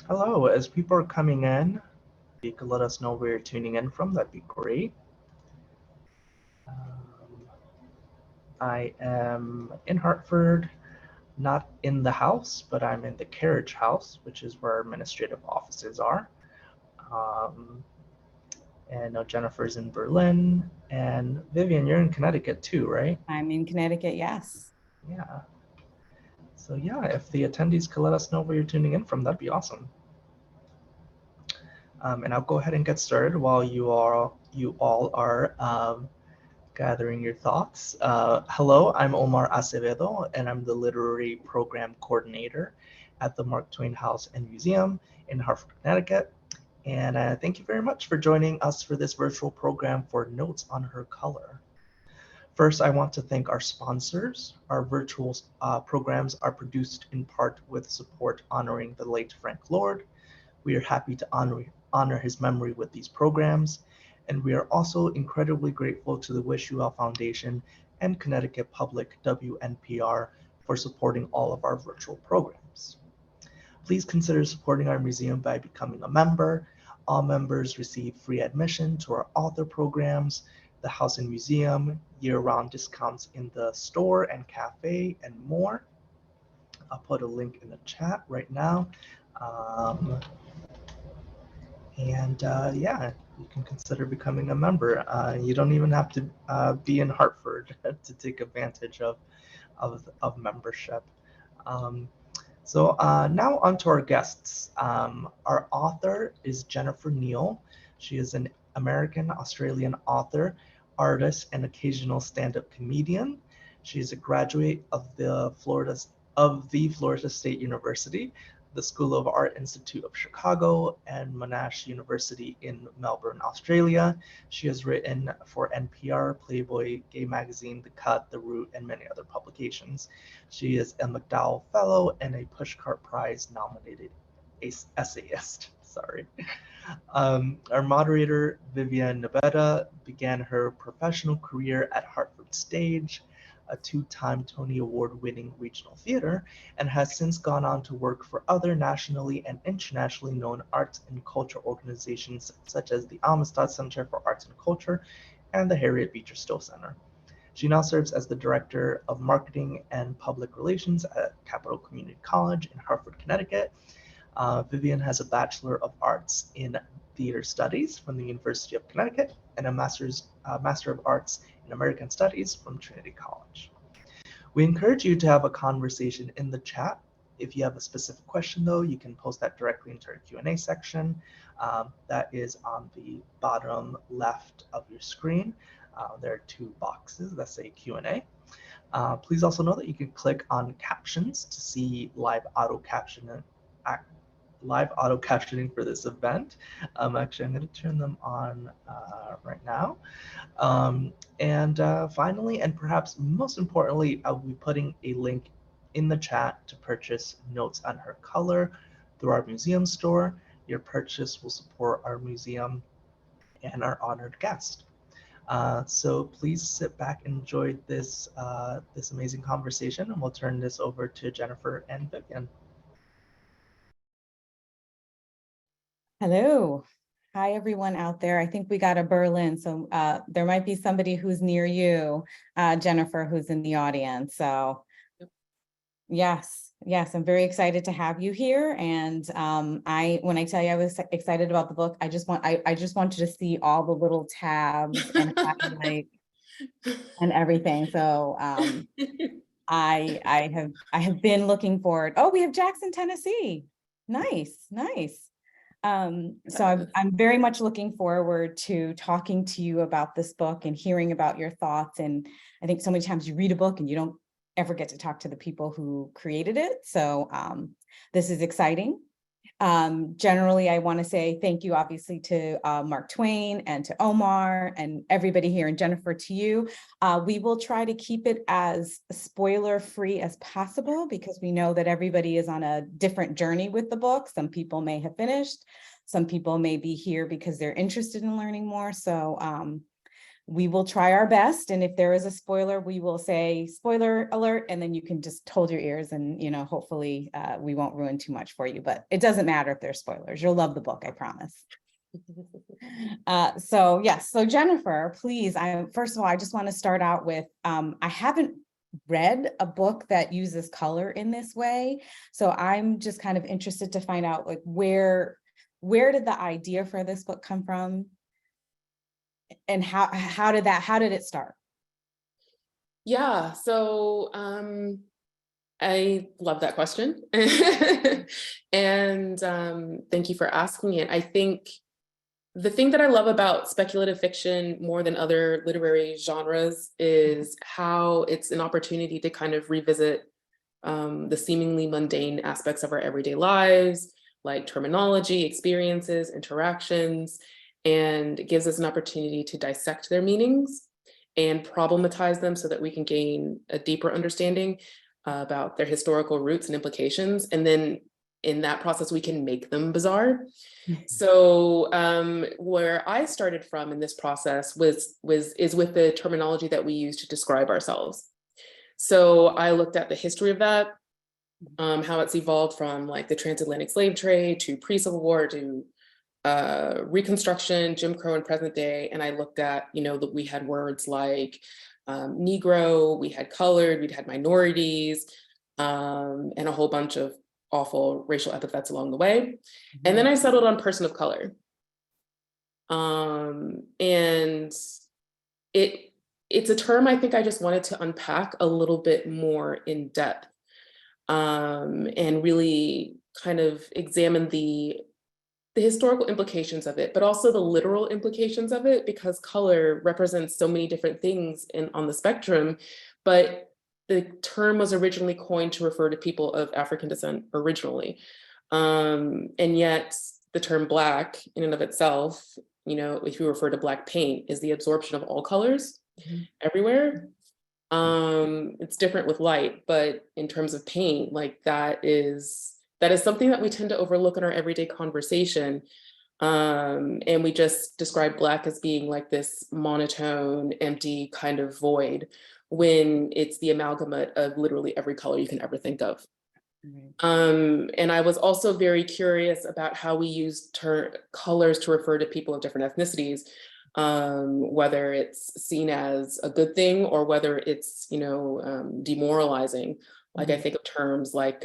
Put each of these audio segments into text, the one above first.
Hello, as people are coming in, if you could let us know where you're tuning in from, that'd be great. I am in Hartford, not in the house, but I'm in the carriage house, which is where our administrative offices are. Um, and Jennifer's in Berlin, and Vivian, you're in Connecticut too, right? I'm in Connecticut, yes. Yeah. So yeah, if the attendees could let us know where you're tuning in from, that'd be awesome. And I'll go ahead and get started while you all are gathering your thoughts. Hello, I'm Omar Acevedo, and I'm the Literary Program Coordinator at the Mark Twain House and Museum in Hartford, Connecticut. And thank you very much for joining us for this virtual program for Notes on Her Color. First, I want to thank our sponsors. Our virtual programs are produced in part with support honoring the late Frank Lord. We are happy to honor his memory with these programs, and we are also incredibly grateful to the Wish You Well Foundation and Connecticut Public WNPR for supporting all of our virtual programs. Please consider supporting our museum by becoming a member. All members receive free admission to our author programs, the house and museum, year-round discounts in the store and cafe, and more. I'll put a link in the chat right now. Yeah, you can consider becoming a member. You don't even have to be in Hartford to take advantage of membership. Now on to our guests. Our author is Jennifer Neal. She is an American-Australian author, artist, and occasional stand-up comedian. She is a graduate of the Florida State University, the School of Art Institute of Chicago, and Monash University in Melbourne, Australia. She has written for NPR, Playboy, Gay Magazine, The Cut, The Root, and many other publications. She is a MacDowell Fellow and a Pushcart Prize nominated essayist. Sorry. Our moderator, Vivian Nabetta, began her professional career at Hartford Stage, a two-time Tony Award-winning regional theater, and has since gone on to work for other nationally and internationally known arts and culture organizations such as the Amistad Center for Arts and Culture and the Harriet Beecher Stowe Center. She now serves as the Director of Marketing and Public Relations at Capital Community College in Hartford, Connecticut. Vivian has a Bachelor of Arts in Theater Studies from the University of Connecticut and a Master of Arts in American Studies from Trinity College. We encourage you to have a conversation in the chat. If you have a specific question, though, you can post that directly into our Q&A section. That is on the bottom left of your screen. There are two boxes that say Q&A. Please also know that you can click on captions to see live auto captioning for this event. Actually, I'm going to turn them on right now. Finally, and perhaps most importantly, I'll be putting a link in the chat to purchase Notes on Her Color through our museum store. Your purchase will support our museum and our honored guest. So please sit back and enjoy this amazing conversation, and we'll turn this over to Jennifer and Vivian. Hello. Hi, everyone out there. I think we got a Berlin, so there might be somebody who's near you, Jennifer, who's in the audience. So yes, I'm very excited to have you here. And when I tell you I was excited about the book, I just wanted to see all the little tabs and highlight and everything. So I have been looking forward. Oh, we have Jackson, Tennessee. Nice. So I'm very much looking forward to talking to you about this book and hearing about your thoughts. And I think so many times you read a book and you don't ever get to talk to the people who created it. So this is exciting. Generally, I want to say thank you, obviously, to Mark Twain and to Omar and everybody here, and Jennifer, to you. We will try to keep it as spoiler-free as possible because we know that everybody is on a different journey with the book. Some people may have finished, some people may be here because they're interested in learning more. So we will try our best. And if there is a spoiler, we will say spoiler alert, and then you can just hold your ears and, you know, hopefully we won't ruin too much for you, but it doesn't matter if there's spoilers. You'll love the book, I promise. So yes, so Jennifer, please, first of all, I just want to start out with, I haven't read a book that uses color in this way. So I'm just kind of interested to find out, like, where did the idea for this book come from? And how did it start? Yeah, so I love that question. And thank you for asking it. I think the thing that I love about speculative fiction more than other literary genres is how it's an opportunity to kind of revisit the seemingly mundane aspects of our everyday lives, like terminology, experiences, interactions, and it gives us an opportunity to dissect their meanings and problematize them so that we can gain a deeper understanding about their historical roots and implications. And then in that process, we can make them bizarre. So where I started from in this process is with the terminology that we use to describe ourselves. So I looked at the history of that, how it's evolved from like the transatlantic slave trade to pre-Civil War to Reconstruction, Jim Crow, and present day. And I looked at, you know, that we had words like Negro, we had colored, we'd had minorities, and a whole bunch of awful racial epithets along the way. Mm-hmm. And then I settled on person of color. And it's a term I think I just wanted to unpack a little bit more in depth, and really kind of examine the historical implications of it, but also the literal implications of it, because color represents so many different things on the spectrum. But the term was originally coined to refer to people of African descent originally. And yet the term Black in and of itself, you know, if you refer to Black paint, is the absorption of all colors everywhere. It's different with light, but in terms of paint, like that is something that we tend to overlook in our everyday conversation. And we just describe Black as being like this monotone, empty kind of void, when it's the amalgamate of literally every color you can ever think of. And I was also very curious about how we use colors to refer to people of different ethnicities, whether it's seen as a good thing or whether it's, you know, demoralizing. Like I think of terms like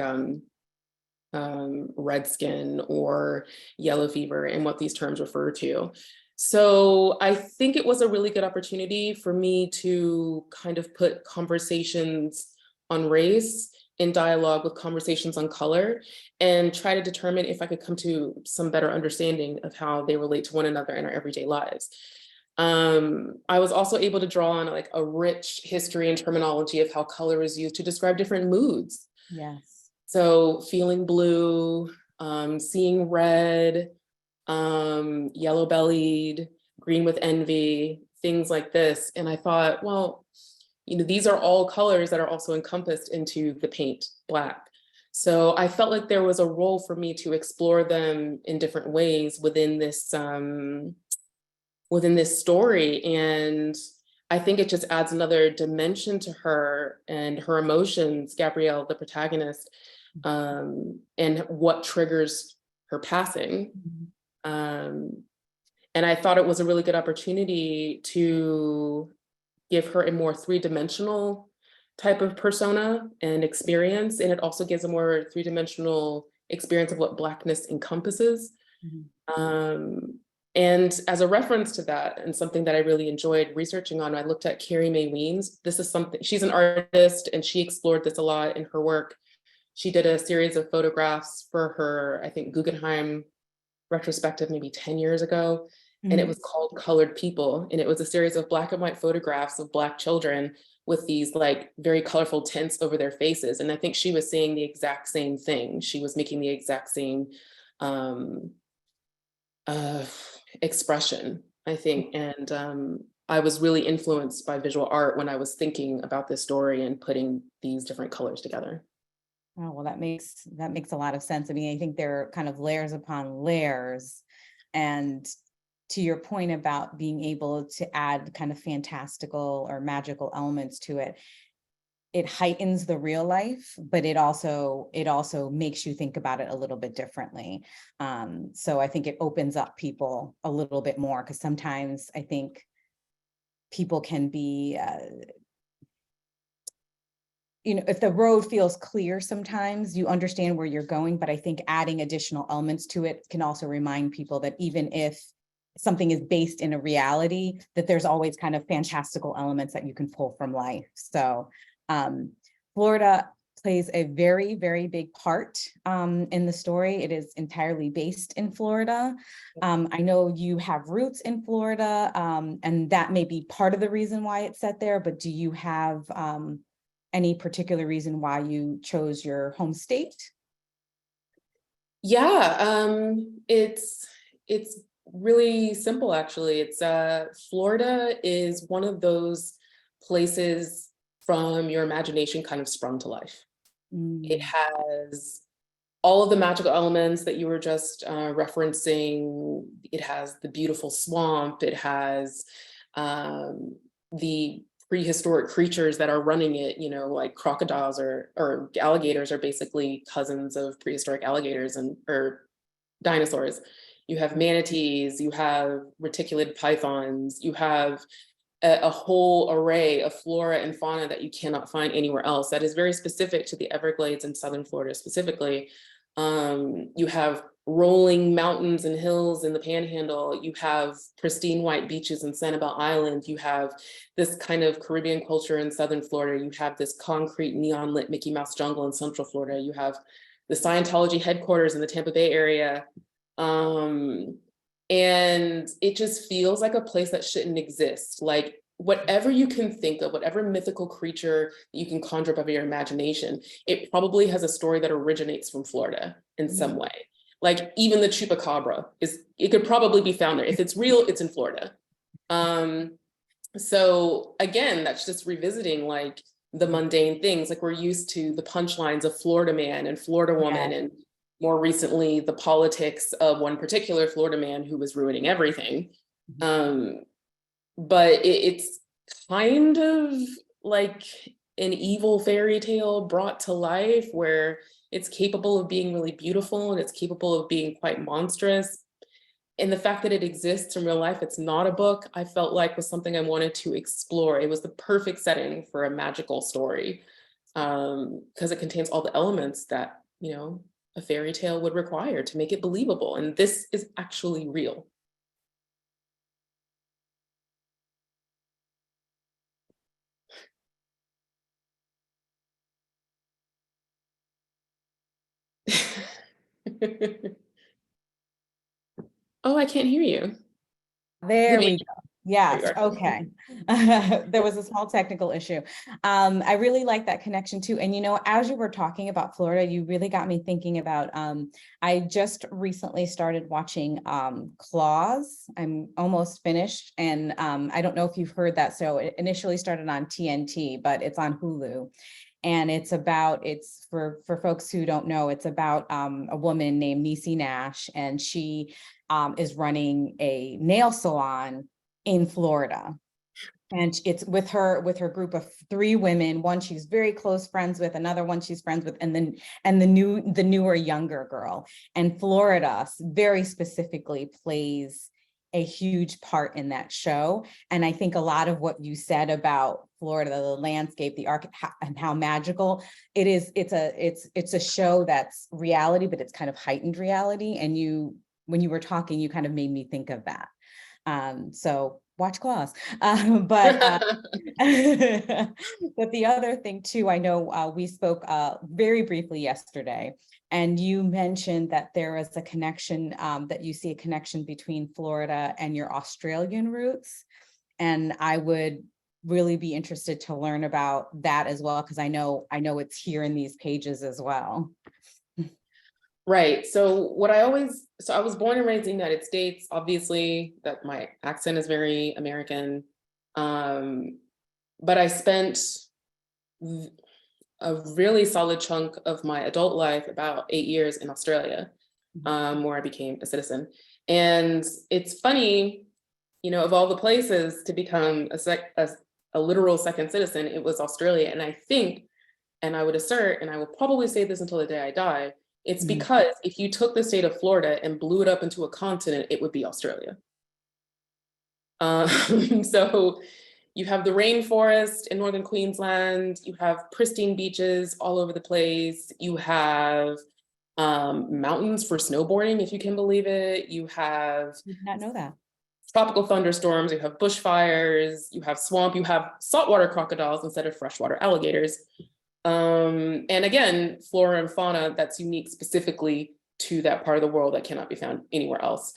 red skin or yellow fever and what these terms refer to. So I think it was a really good opportunity for me to kind of put conversations on race in dialogue with conversations on color and try to determine if I could come to some better understanding of how they relate to one another in our everyday lives. I was also able to draw on like a rich history and terminology of how color is used to describe different moods. Yes. So feeling blue, seeing red, yellow bellied, green with envy, things like this. And I thought, well, you know, these are all colors that are also encompassed into the paint Black. So I felt like there was a role for me to explore them in different ways within this story. And I think it just adds another dimension to her and her emotions, Gabrielle, the protagonist, and what triggers her passing. And I thought it was a really good opportunity to give her a more three-dimensional type of persona and experience. And it also gives a more three-dimensional experience of what Blackness encompasses. And as a reference to that, and something that I really enjoyed researching on, I looked at Carrie Mae Weems. This is something, she's an artist and she explored this a lot in her work. She did a series of photographs for her, I think, Guggenheim retrospective maybe 10 years ago. And it was called Colored People. And it was a series of Black and white photographs of Black children with these like very colorful tints over their faces. And I think she was saying the exact same thing. She was making the exact same expression, I think. And I was really influenced by visual art when I was thinking about this story and putting these different colors together. Oh, well, that makes a lot of sense. I mean, I think there are kind of layers upon layers, and to your point about being able to add kind of fantastical or magical elements to it, it heightens the real life, but it also makes you think about it a little bit differently. So I think it opens up people a little bit more, because sometimes I think people can be, if the road feels clear, sometimes you understand where you're going, but I think adding additional elements to it can also remind people that even if something is based in a reality, that there's always kind of fantastical elements that you can pull from life. So Florida plays a very, very big part in the story. It is entirely based in Florida. I know you have roots in Florida, and that may be part of the reason why it's set there, but do you have any particular reason why you chose your home state? Yeah, it's really simple, actually. It's Florida is one of those places from your imagination kind of sprung to life. It has all of the magical elements that you were just referencing. It has the beautiful swamp. It has the prehistoric creatures that are running it, like crocodiles or alligators are basically cousins of prehistoric alligators or dinosaurs. You have manatees, you have reticulated pythons, you have a whole array of flora and fauna that you cannot find anywhere else. That is very specific to the Everglades in Southern Florida specifically. You have rolling mountains and hills in the Panhandle. You have pristine white beaches in Sanibel Island. You have this kind of Caribbean culture in Southern Florida. You have this concrete neon lit Mickey Mouse jungle in Central Florida. You have the Scientology headquarters in the Tampa Bay area. And it just feels like a place that shouldn't exist. Like whatever you can think of, whatever mythical creature you can conjure up of your imagination, it probably has a story that originates from Florida in some way. Like even the chupacabra it could probably be found there. If it's real, it's in Florida. So again, that's just revisiting like the mundane things. Like we're used to the punchlines of Florida man and Florida woman, and more recently, the politics of one particular Florida man who was ruining everything. But it's kind of like an evil fairy tale brought to life, where it's capable of being really beautiful and it's capable of being quite monstrous. And the fact that it exists in real life, it's not a book, I felt like was something I wanted to explore. It was the perfect setting for a magical story, because it contains all the elements that, a fairy tale would require to make it believable. And this is actually real. Oh, I can't hear you. There we go. Yes. There you are. Okay. There was a small technical issue. I really like that connection too. And, as you were talking about Florida, you really got me thinking about, I just recently started watching Claws. I'm almost finished. And I don't know if you've heard that. So it initially started on TNT, but it's on Hulu. And it's for folks who don't know, it's about a woman named Niecy Nash, and she is running a nail salon in Florida. And it's with her group of 3 women. One she's very close friends with, another one she's friends with, and the newer younger girl. And Florida very specifically plays a huge part in that show. And I think a lot of what you said about Florida, the landscape, the and how magical it is, it's a show that's reality, but it's kind of heightened reality. And when you were talking, you kind of made me think of that. So watch Claws. But the other thing too, I know we spoke very briefly yesterday, and you mentioned that there is a connection, that you see a connection between Florida and your Australian roots. And I would really be interested to learn about that as well, because I know it's here in these pages as well. Right. So I was born and raised in the United States. Obviously, that my accent is very American. But I spent a really solid chunk of my adult life, about 8 years in Australia, where I became a citizen. And it's funny, you know, of all the places to become a literal second citizen, it was Australia. And I think, and I would assert, and I will probably say this until the day I die, it's because if you took the state of Florida and blew it up into a continent, it would be Australia. So you have the rainforest in northern Queensland, you have pristine beaches all over the place, you have mountains for snowboarding, if you can believe it, you have Did not know that. tropical thunderstorms, you have bushfires, you have swamp, you have saltwater crocodiles instead of freshwater alligators. And again, flora and fauna that's unique specifically to that part of the world that cannot be found anywhere else.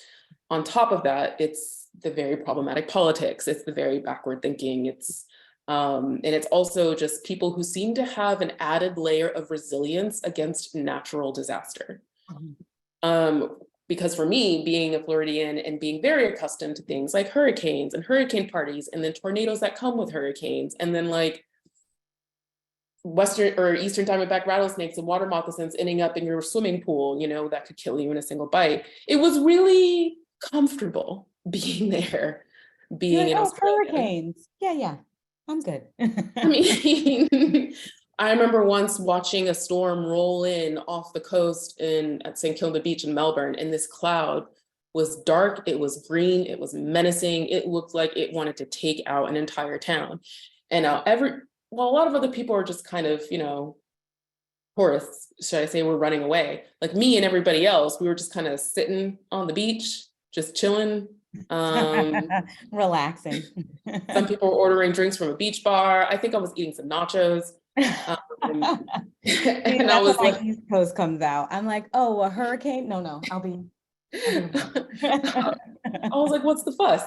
On top of that, it's the very problematic politics, it's the very backward thinking, and it's also just people who seem to have an added layer of resilience against natural disaster. Because for me, being a Floridian and being very accustomed to things like hurricanes and hurricane parties, and then tornadoes that come with hurricanes, and then like Western or Eastern diamondback rattlesnakes and water moccasins ending up in your swimming pool, you know, that could kill you in a single bite. It was really comfortable being there, being in Australia. Hurricanes. Yeah, I'm good. I mean, I remember once watching a storm roll in off the coast at St. Kilda Beach in Melbourne, and this cloud was dark, it was green, it was menacing, it looked like it wanted to take out an entire town. And a lot of other people are just kind of, you know, tourists, should I say, were running away. Like me and everybody else, we were just kind of sitting on the beach, just chilling. Relaxing. Some people were ordering drinks from a beach bar. I think I was eating some nachos. And I was like, East Coast comes out. I'm like, oh, a hurricane? No, I'll be. I was like, what's the fuss?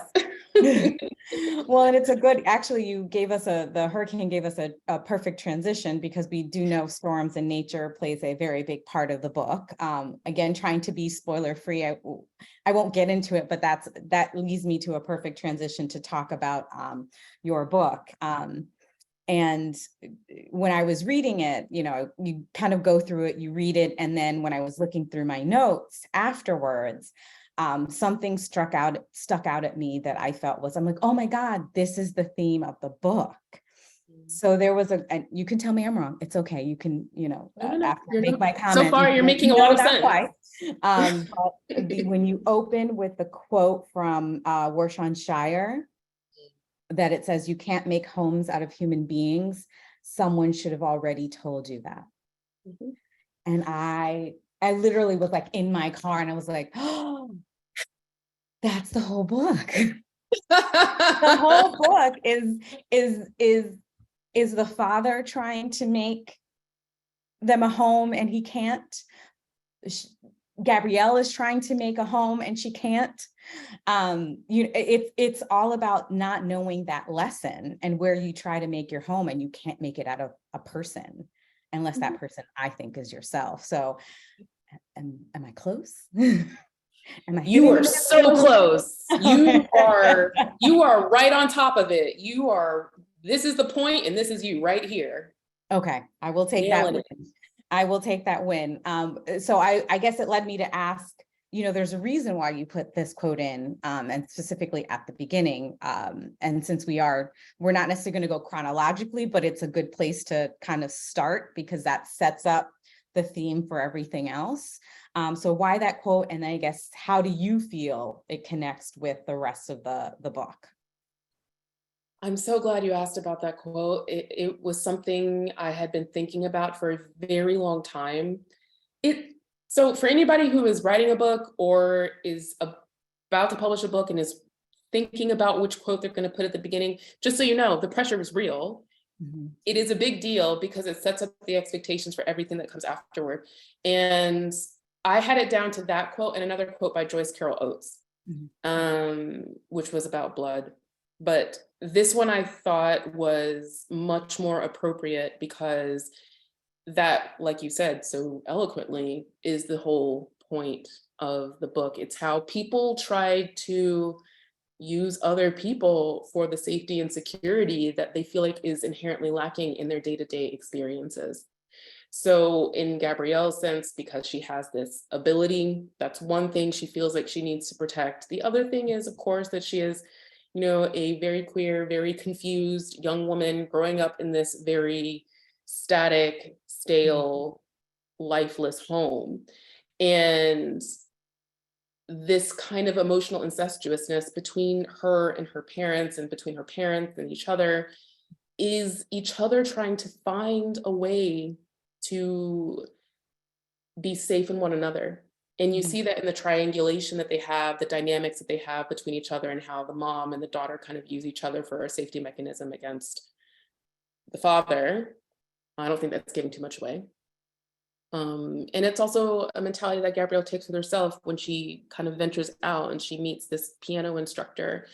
Well, and it's a good, actually, the hurricane gave us a perfect transition, because we do know storms and nature plays a very big part of the book. Again, trying to be spoiler free, I won't get into it, but that leads me to a perfect transition to talk about your book. And when I was reading it, you know, you kind of go through it, you read it. And then when I was looking through my notes afterwards, something stuck out at me that I felt I'm like, oh my God, this is the theme of the book. So there was and you can tell me I'm wrong. It's okay. You can, you know, make my comment. So far, you're making a lot of sense. But when you open with the quote from Warshon Shire, that it says, you can't make homes out of human beings, someone should have already told you that. And I literally was like in my car and I was like, oh, that's the whole book. The whole book is the father trying to make them a home and he can't. Gabrielle is trying to make a home and she can't. It's all about not knowing that lesson and where you try to make your home and you can't make it out of a person unless that person, I think, is yourself. So am I close? You are so close. You are right on top of it. This is the point and this is you right here. Okay, I will take that win. I will take that win. So I guess it led me to ask, you know, there's a reason why you put this quote in, and specifically at the beginning. And since we're not necessarily going to go chronologically, but it's a good place to kind of start because that sets up the theme for everything else. So why that quote? And then I guess, how do you feel it connects with the rest of the book? I'm so glad you asked about that quote. It was something I had been thinking about for a very long time. So for anybody who is writing a book or is about to publish a book and is thinking about which quote they're going to put at the beginning, just so you know, the pressure is real. It is a big deal because it sets up the expectations for everything that comes afterward. And I had it down to that quote and another quote by Joyce Carol Oates, which was about blood. But this one I thought was much more appropriate because that, like you said so eloquently, is the whole point of the book. It's how people try to use other people for the safety and security that they feel like is inherently lacking in their day-to-day experiences. So in Gabrielle's sense, because she has this ability, that's one thing she feels like she needs to protect. The other thing is, of course, that she is, you know, a very queer, very confused young woman growing up in this very static, stale, lifeless home. And this kind of emotional incestuousness between her and her parents, and between her parents and each other, is each other trying to find a way to be safe in one another. And you see that in the triangulation that they have, the dynamics that they have between each other, and how the mom and the daughter kind of use each other for a safety mechanism against the father. I don't think that's giving too much away. And it's also a mentality that Gabrielle takes with herself when she kind of ventures out and she meets this piano instructor.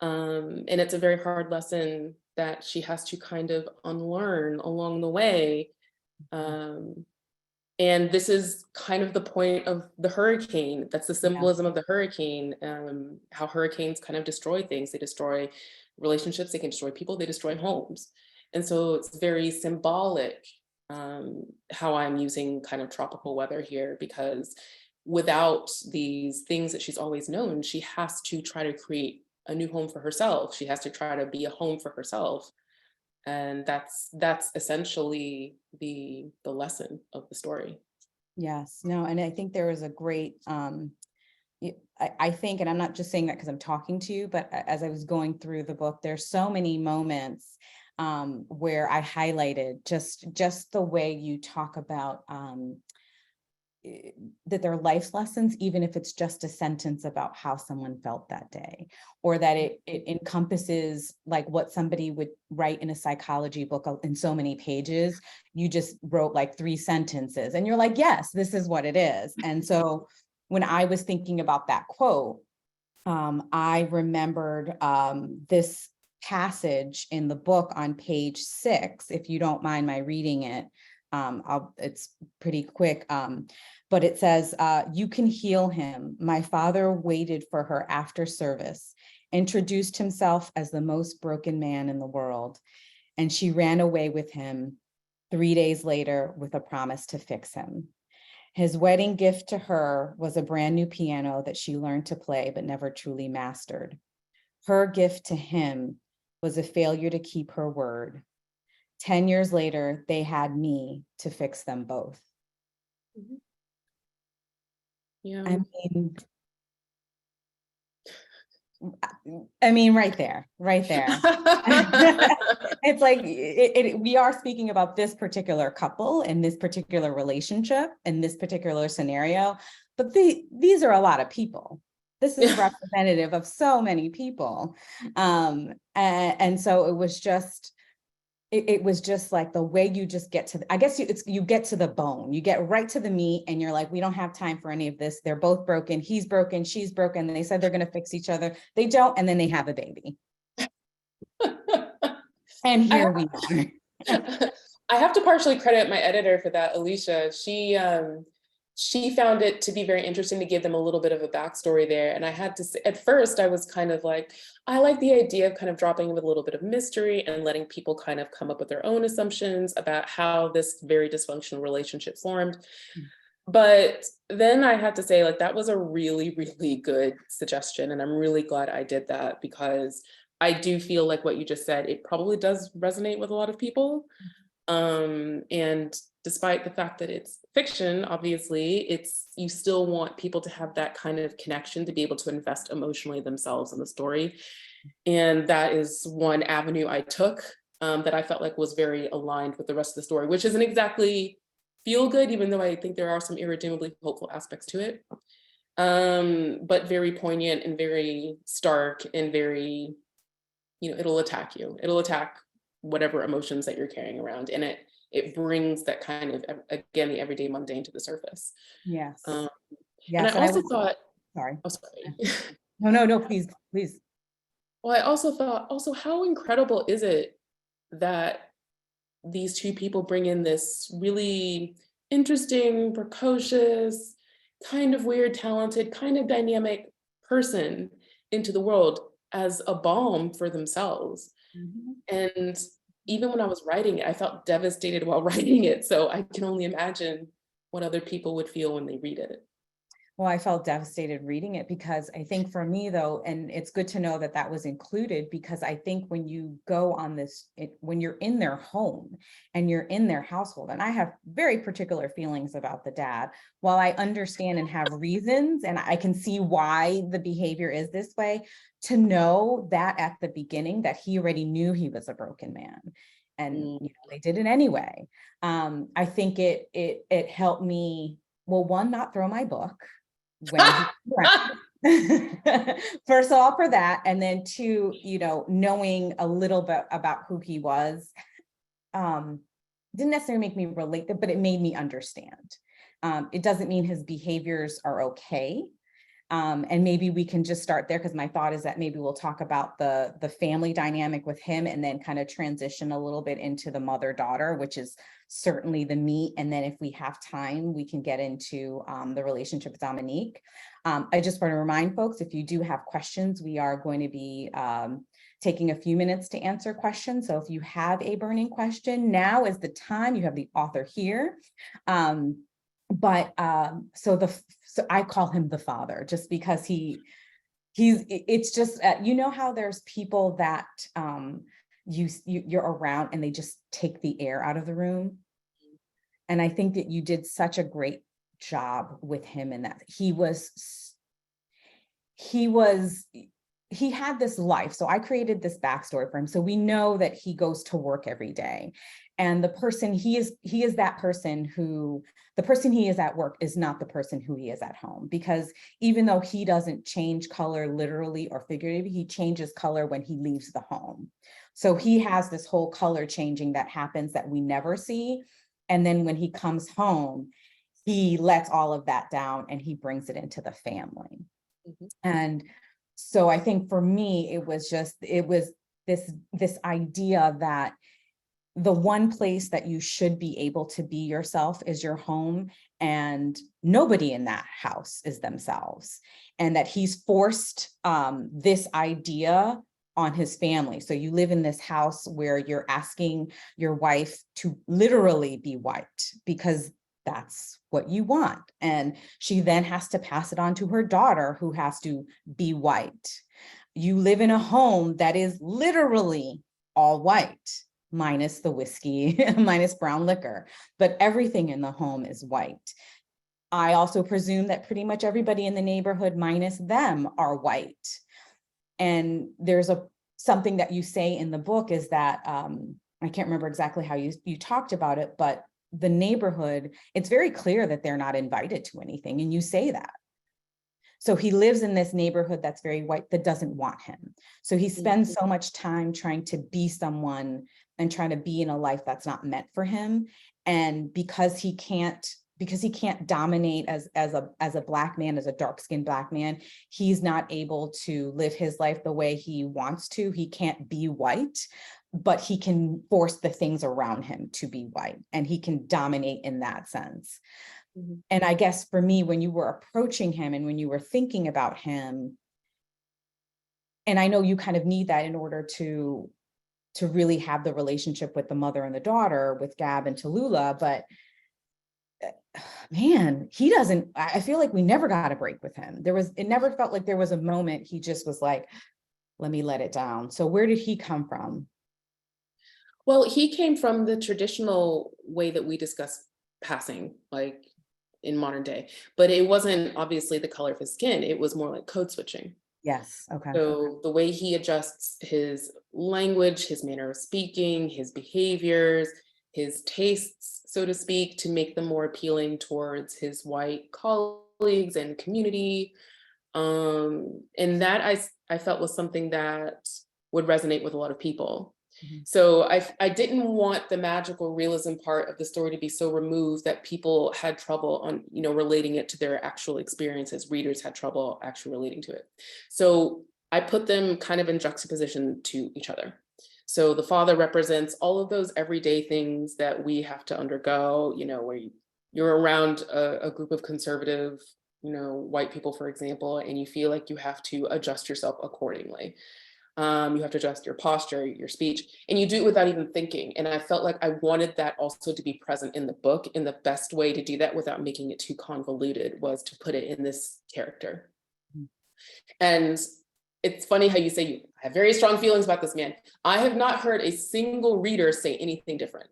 And it's a very hard lesson that she has to kind of unlearn along the way. And this is kind of the point of the hurricane. That's the symbolism of the hurricane, how hurricanes kind of destroy things. They destroy relationships, they can destroy people, they destroy homes. And so it's very symbolic how I'm using kind of tropical weather here, because without these things that she's always known, she has to try to create a new home for herself. She has to try to be a home for herself. And that's essentially the lesson of the story. Yes, no, and I think there is a great, I think, and I'm not just saying that because I'm talking to you, but as I was going through the book, there's so many moments where I highlighted just the way you talk about that they're life lessons, even if it's just a sentence about how someone felt that day, or that it encompasses like what somebody would write in a psychology book in so many pages. You just wrote like 3 sentences and you're like, yes, this is what it is. And so when I was thinking about that quote, I remembered this passage in the book on page 6, if you don't mind my reading it. It's pretty quick, but it says, you can heal him. My father waited for her after service, introduced himself as the most broken man in the world, and she ran away with him 3 days later with a promise to fix him. His wedding gift to her was a brand new piano that she learned to play but never truly mastered. Her gift to him was a failure to keep her word. 10 years later, they had me to fix them both. Yeah. I mean, right there. It's like, we are speaking about this particular couple and this particular relationship and this particular scenario, but these are a lot of people. This is representative of so many people. And so it was just like the way you just get to, I guess you get to the bone, you get right to the meat, and you're like, we don't have time for any of this. They're both broken. He's broken. She's broken. They said they're going to fix each other. They don't. And then they have a baby. And here we are. I have to partially credit my editor for that, Alicia. She found it to be very interesting to give them a little bit of a backstory there. And I had to say, at first I was kind of like, I like the idea of kind of dropping in with a little bit of mystery and letting people kind of come up with their own assumptions about how this very dysfunctional relationship formed. But then I had to say, like, that was a really, really good suggestion. And I'm really glad I did that, because I do feel like what you just said, it probably does resonate with a lot of people. And despite the fact that it's fiction, obviously, you still want people to have that kind of connection, to be able to invest emotionally themselves in the story. And that is one avenue I took that I felt like was very aligned with the rest of the story, which isn't exactly feel good, even though I think there are some irredeemably hopeful aspects to it. But very poignant and very stark and very, it'll attack you. It'll attack whatever emotions that you're carrying around, and it brings that kind of, again, the everyday mundane to the surface. Yes. And Yes. I also thought, sorry. Oh, sorry. No, please. Well, I also thought, how incredible is it that these two people bring in this really interesting, precocious, kind of weird, talented, kind of dynamic person into the world as a balm for themselves. And even when I was writing it, I felt devastated while writing it. So I can only imagine what other people would feel when they read it. Well, I felt devastated reading it because I think for me though, and it's good to know that that was included, because I think when you go on this, when you're in their home and you're in their household, and I have very particular feelings about the dad, while I understand and have reasons, and I can see why the behavior is this way, to know that at the beginning that he already knew he was a broken man. And you know, they did it anyway. I think it helped me, well, one, not throw my book when first of all for that, and then two, you know, knowing a little bit about who he was, didn't necessarily make me relate, but it made me understand. It doesn't mean his behaviors are okay. And maybe we can just start there, because my thought is that maybe we'll talk about the family dynamic with him and then kind of transition a little bit into the mother-daughter, which is certainly the meat. And then if we have time, we can get into the relationship with Dominique. I just want to remind folks, if you do have questions, we are going to be taking a few minutes to answer questions. So if you have a burning question, now is the time. You have the author here. So I call him the father, just because it's just, you know how there's people that you're around and they just take the air out of the room. And I think that you did such a great job with him in that he had this life. So I created this backstory for him. So we know that he goes to work every day. And the person he is that person who, the person he is at work is not the person who he is at home, because even though he doesn't change color literally or figuratively, he changes color when he leaves the home. So he has this whole color changing that happens that we never see. And then when he comes home, he lets all of that down and he brings it into the family. Mm-hmm. And so I think for me, it was this idea that the one place that you should be able to be yourself is your home, and nobody in that house is themselves, and that he's forced this idea on his family. So you live in this house where you're asking your wife to literally be white because that's what you want. And she then has to pass it on to her daughter, who has to be white. You live in a home that is literally all white, minus the whiskey, minus brown liquor, but everything in the home is white. I also presume that pretty much everybody in the neighborhood, minus them, are white. And there's something that you say in the book is that, I can't remember exactly how you talked about it, but the neighborhood, it's very clear that they're not invited to anything. And you say that. So he lives in this neighborhood that's very white, that doesn't want him. So he spends so much time trying to be someone and trying to be in a life that's not meant for him. And because he can't dominate as a Black man, as a dark-skinned Black man, he's not able to live his life the way he wants to. He can't be white, but he can force the things around him to be white, and he can dominate in that sense. Mm-hmm. And I guess for me, when you were approaching him and when you were thinking about him, and I know you kind of need that in order to really have the relationship with the mother and the daughter, with Gab and Tallulah, but man, I feel like we never got a break with him. It never felt like there was a moment he just was like, let me let it down. So where did he come from? Well, he came from the traditional way that we discuss passing, like in modern day, but it wasn't obviously the color of his skin. It was more like code switching. Yes. Okay. So the way he adjusts his language, his manner of speaking, his behaviors, his tastes, so to speak, to make them more appealing towards his white colleagues and community. And that I felt was something that would resonate with a lot of people. Mm-hmm. So I didn't want the magical realism part of the story to be so removed that people had trouble on, relating it to their actual experiences. Readers had trouble actually relating to it. So I put them kind of in juxtaposition to each other. So the father represents all of those everyday things that we have to undergo, where you're around a group of conservative, white people, for example, and you feel like you have to adjust yourself accordingly. You have to adjust your posture, your speech, and you do it without even thinking. And I felt like I wanted that also to be present in the book. And the best way to do that without making it too convoluted was to put it in this character. And it's funny how you say you have very strong feelings about this man. I have not heard a single reader say anything different.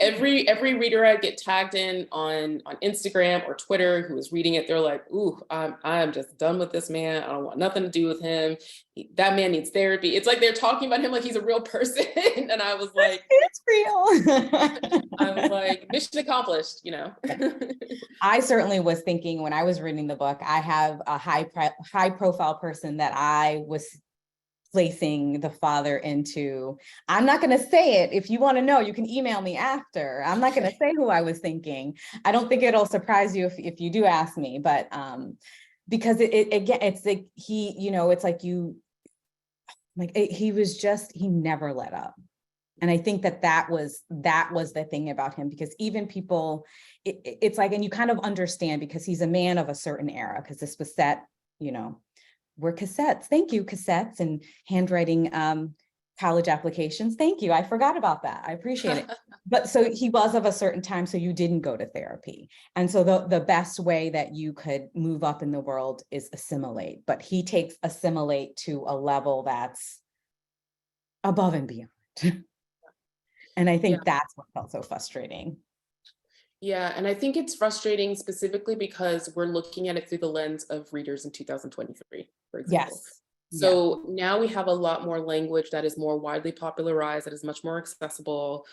Every reader I get tagged in on Instagram or Twitter who is reading it, they're like, ooh, I'm just done with this man. I don't want nothing to do with him. That man needs therapy. It's like they're talking about him like he's a real person. And I was like, it's real. I was like, mission accomplished, you know. I certainly was thinking when I was reading the book, I have a high profile person that I was placing the father into. I'm not going to say it. If you want to know, you can email me after. I'm not going to say who I was thinking. I don't think it'll surprise you if you do ask me, but because again, it's like he, you know, it's like you, like he never let up. And I think that was the thing about him, because even people, it's like, and you kind of understand because he's a man of a certain era, because this was set, you know, were cassettes. Thank you, cassettes and handwriting college applications. Thank you. I forgot about that. I appreciate it. But so he was of a certain time, so you didn't go to therapy. And so the best way that you could move up in the world is assimilate. But he takes assimilate to a level that's above and beyond. And I think that's what felt so frustrating. Yeah, and I think it's frustrating specifically because we're looking at it through the lens of readers in 2023, for example. Yes. So now we have a lot more language that is more widely popularized, that is much more accessible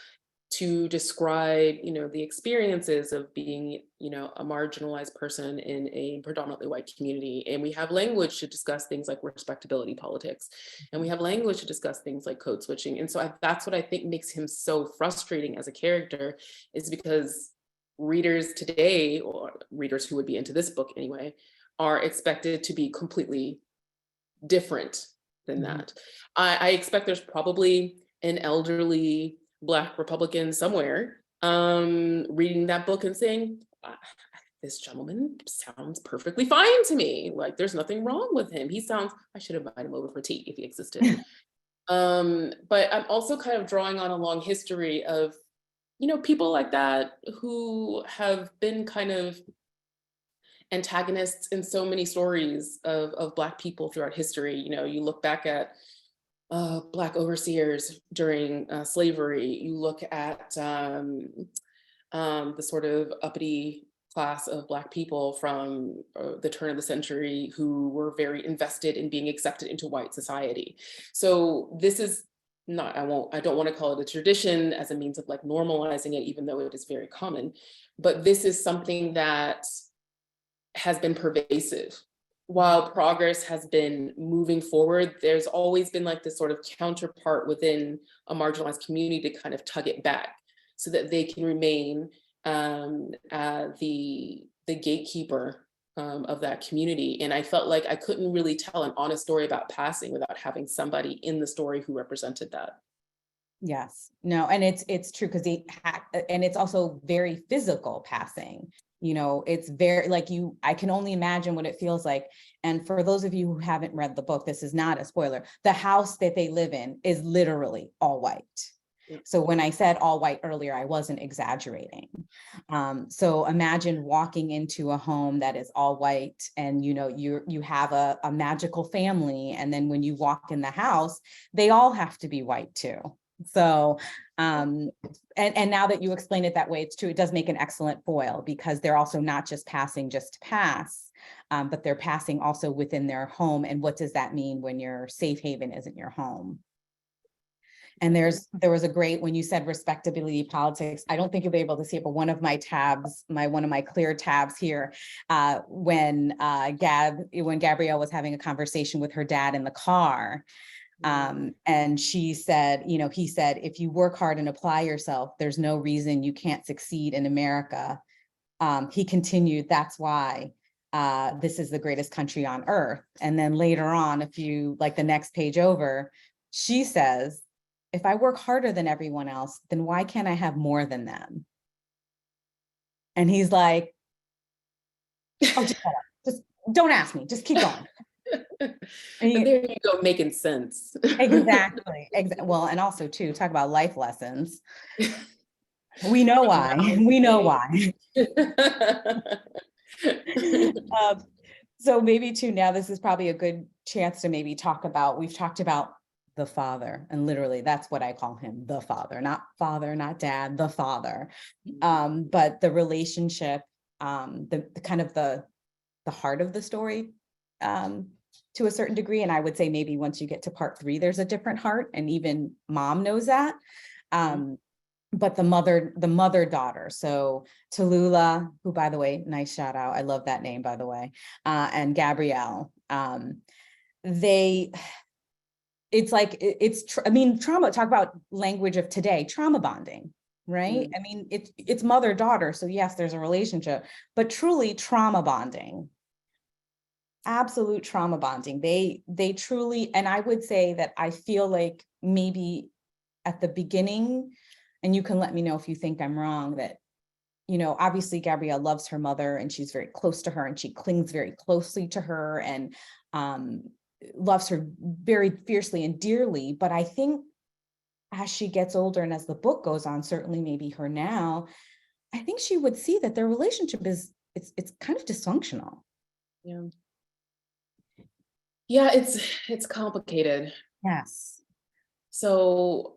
to describe, you know, the experiences of being, you know, a marginalized person in a predominantly white community. And we have language to discuss things like respectability politics. And we have language to discuss things like code switching. And so that's what I think makes him so frustrating as a character, is because readers today, or readers who would be into this book anyway, are expected to be completely different than that. I expect there's probably an elderly Black Republican somewhere reading that book and saying, this gentleman sounds perfectly fine to me. Like, there's nothing wrong with him. I should invite him over for tea if he existed. But I'm also kind of drawing on a long history of, you know, people like that who have been kind of antagonists in so many stories of Black people throughout history. You know, you look back at Black overseers during slavery, you look at the sort of uppity class of Black people from the turn of the century who were very invested in being accepted into white society. So this is not, I don't want to call it a tradition as a means of like normalizing it, even though it is very common, but this is something that has been pervasive. While progress has been moving forward, there's always been like this sort of counterpart within a marginalized community to kind of tug it back so that they can remain the gatekeeper of that community. And I felt like I couldn't really tell an honest story about passing without having somebody in the story who represented that. Yes, no, and it's true, because and it's also very physical passing. You know, it's very like I can only imagine what it feels like. And for those of you who haven't read the book, this is not a spoiler. The house that they live in is literally all white. So when I said all white earlier, I wasn't exaggerating. So imagine walking into a home that is all white, and you know, you have a magical family, and then when you walk in the house, they all have to be white too. So, and now that you explain it that way, it's true. It does make an excellent foil, because they're also not just passing just to pass, but they're passing also within their home. And what does that mean when your safe haven isn't your home? And there was a great, when you said respectability politics, I don't think you'll be able to see it, but one of my tabs, one of my clear tabs here, when Gabrielle was having a conversation with her dad in the car, and she said, you know, he said, if you work hard and apply yourself, there's no reason you can't succeed in America. He continued, that's why this is the greatest country on earth. And then later on, like the next page over, she says, if I work harder than everyone else, then why can't I have more than them? And he's like, oh, just don't ask me, just keep going. But there you go, making sense. Exactly. Well, and also too, talk about life lessons. We know why. We know why. So maybe too, now this is probably a good chance to maybe talk about, we've talked about the father, and literally that's what I call him, the father, not dad, the father. But the relationship, the kind of the heart of the story, to a certain degree. And I would say maybe once you get to part 3, there's a different heart, and even mom knows that. But the mother-daughter, so Tallulah, who, by the way, nice shout out, I love that name, by the way, and Gabrielle, I mean, trauma, talk about language of today, trauma bonding, right? I mean, it's mother-daughter, so yes, there's a relationship, but truly trauma bonding, absolute trauma bonding. They truly, and I would say that I feel like maybe at the beginning, and you can let me know if you think I'm wrong, that, you know, obviously Gabrielle loves her mother and she's very close to her and she clings very closely to her and loves her very fiercely and dearly. But I think as she gets older and as the book goes on, certainly maybe her now, I think she would see that their relationship is, it's kind of dysfunctional. Yeah. Yeah, it's complicated. Yes. So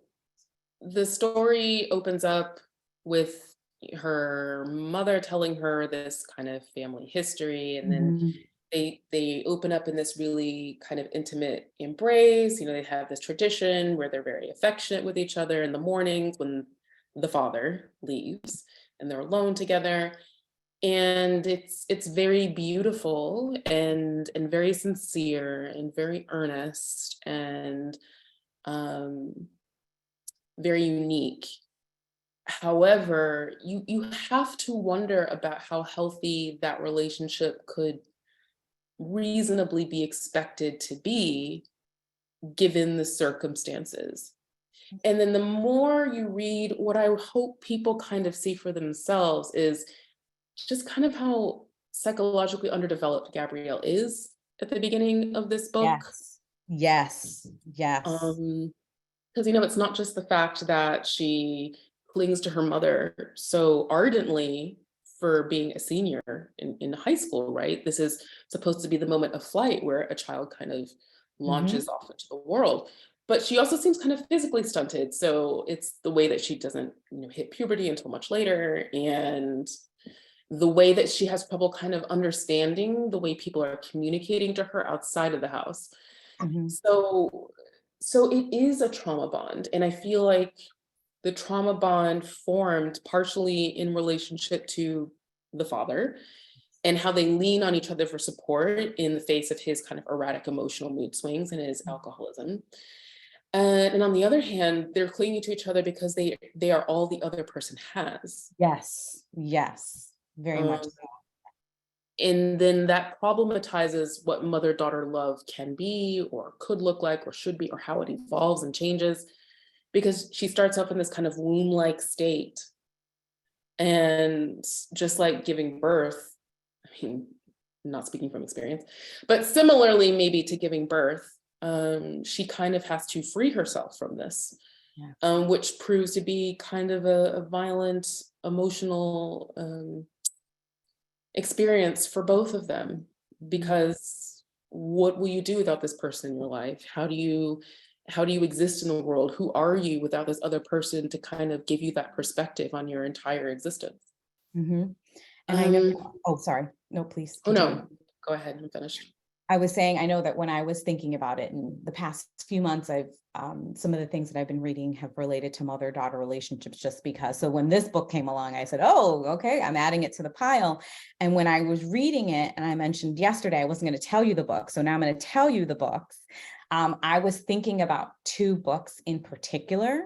the story opens up with her mother telling her this kind of family history, and then they open up in this really kind of intimate embrace. You know, they have this tradition where they're very affectionate with each other in the mornings when the father leaves and they're alone together. And it's very beautiful and very sincere and very earnest and very unique. However, you have to wonder about how healthy that relationship could reasonably be expected to be given the circumstances. And then the more you read, what I hope people kind of see for themselves is just kind of how psychologically underdeveloped Gabrielle is at the beginning of this book. Yes. Because, you know, it's not just the fact that she clings to her mother so ardently for being a senior in high school, right? This is supposed to be the moment of flight where a child kind of launches off into the world. But she also seems kind of physically stunted. So it's the way that she doesn't, you know, hit puberty until much later, and the way that she has trouble kind of understanding the way people are communicating to her outside of the house. So it is a trauma bond. And I feel like the trauma bond formed partially in relationship to the father and how they lean on each other for support in the face of his kind of erratic emotional mood swings and his alcoholism. And on the other hand, they're clinging to each other because they are all the other person has. Yes, very much so. And then that problematizes what mother-daughter love can be or could look like or should be, or how it evolves and changes, because she starts off in this kind of womb-like state. And just like giving birth, I mean, I'm not speaking from experience, but similarly maybe to giving birth, she kind of has to free herself from this, which proves to be kind of a violent, emotional experience for both of them, because what will you do without this person in your life? How do you exist in the world? Who are you without this other person to kind of give you that perspective on your entire existence? And I know, oh, sorry. No, please. Continue. Oh no, go ahead, I'm finished. I was saying, I know that when I was thinking about it in the past few months, I've some of the things that I've been reading have related to mother-daughter relationships, just because. So when this book came along, I said, oh, okay, I'm adding it to the pile. And when I was reading it, and I mentioned yesterday, I wasn't going to tell you the book. So now I'm going to tell you the books. I was thinking about 2 books in particular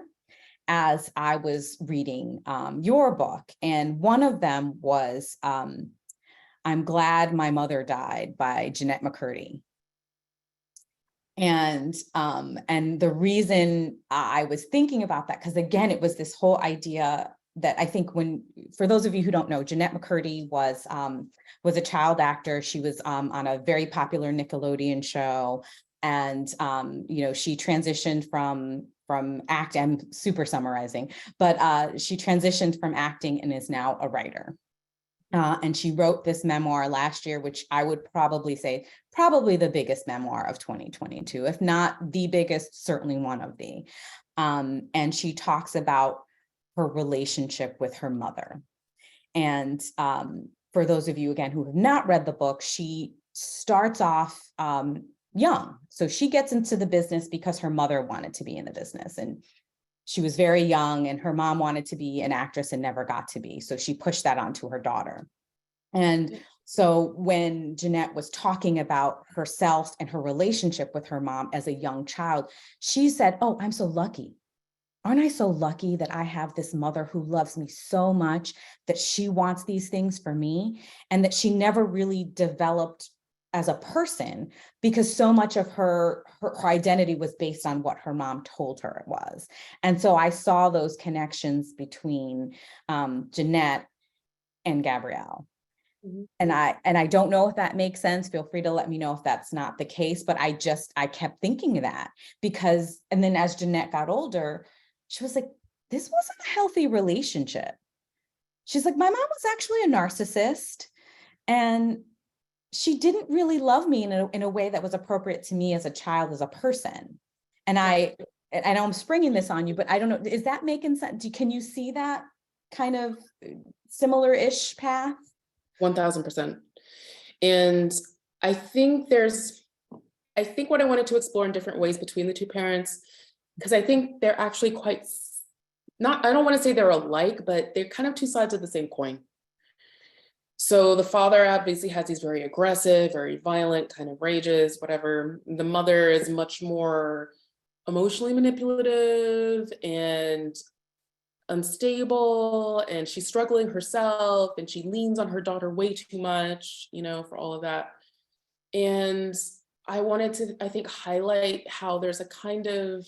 as I was reading your book. And one of them was I'm Glad My Mother Died by Jeanette McCurdy. And the reason I was thinking about that, because again, it was this whole idea that I think for those of you who don't know, Jeanette McCurdy was a child actor. She was on a very popular Nickelodeon show. And, she transitioned from act, I'm super summarizing, but she transitioned from acting and is now a writer. And she wrote this memoir last year, which I would probably say the biggest memoir of 2022, if not the biggest, certainly one of the. And she talks about her relationship with her mother. And for those of you, again, who have not read the book, she starts off young. So she gets into the business because her mother wanted to be in the business. And she was very young and her mom wanted to be an actress and never got to be. So she pushed that onto her daughter. And so when Jeanette was talking about herself and her relationship with her mom as a young child, she said, "Oh, I'm so lucky. Aren't I so lucky that I have this mother who loves me so much that she wants these things for me," and that she never really developed as a person because so much of her identity was based on what her mom told her it was. And so I saw those connections between Jeanette and Gabrielle. Mhm. And I don't know if that makes sense. Feel free to let me know if that's not the case, but I kept thinking that because, and then as Jeanette got older, she was like, this wasn't a healthy relationship. She's like, my mom was actually a narcissist and she didn't really love me in a way that was appropriate to me as a child, as a person. And I know I'm springing this on you, but I don't know, is that making sense? Can you see that kind of similar-ish path? 1000%. And I think what I wanted to explore in different ways between the two parents, because I think they're actually quite I don't want to say they're alike, but they're kind of two sides of the same coin. So the father obviously has these very aggressive, very violent kind of rages, whatever. The mother is much more emotionally manipulative and unstable, and she's struggling herself, and she leans on her daughter way too much, for all of that. And I wanted to, I think, highlight how there's a kind of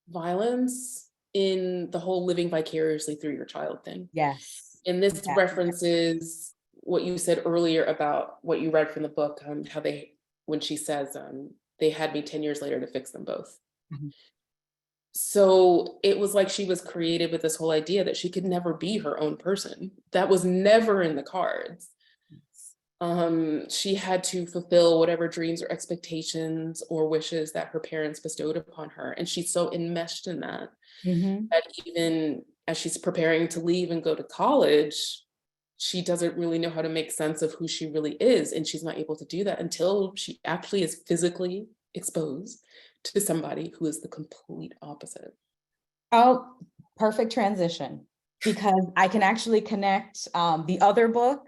violence in the whole living vicariously through your child thing. Yes. And this references what you said earlier about what you read from the book, how when she says, they had me 10 years later to fix them both. Mm-hmm. So it was like she was created with this whole idea that she could never be her own person. That was never in the cards. She had to fulfill whatever dreams or expectations or wishes that her parents bestowed upon her. And she's so enmeshed in that, that even as she's preparing to leave and go to college, she doesn't really know how to make sense of who she really is. And she's not able to do that until she actually is physically exposed to somebody who is the complete opposite. Oh, perfect transition, because I can actually connect the other book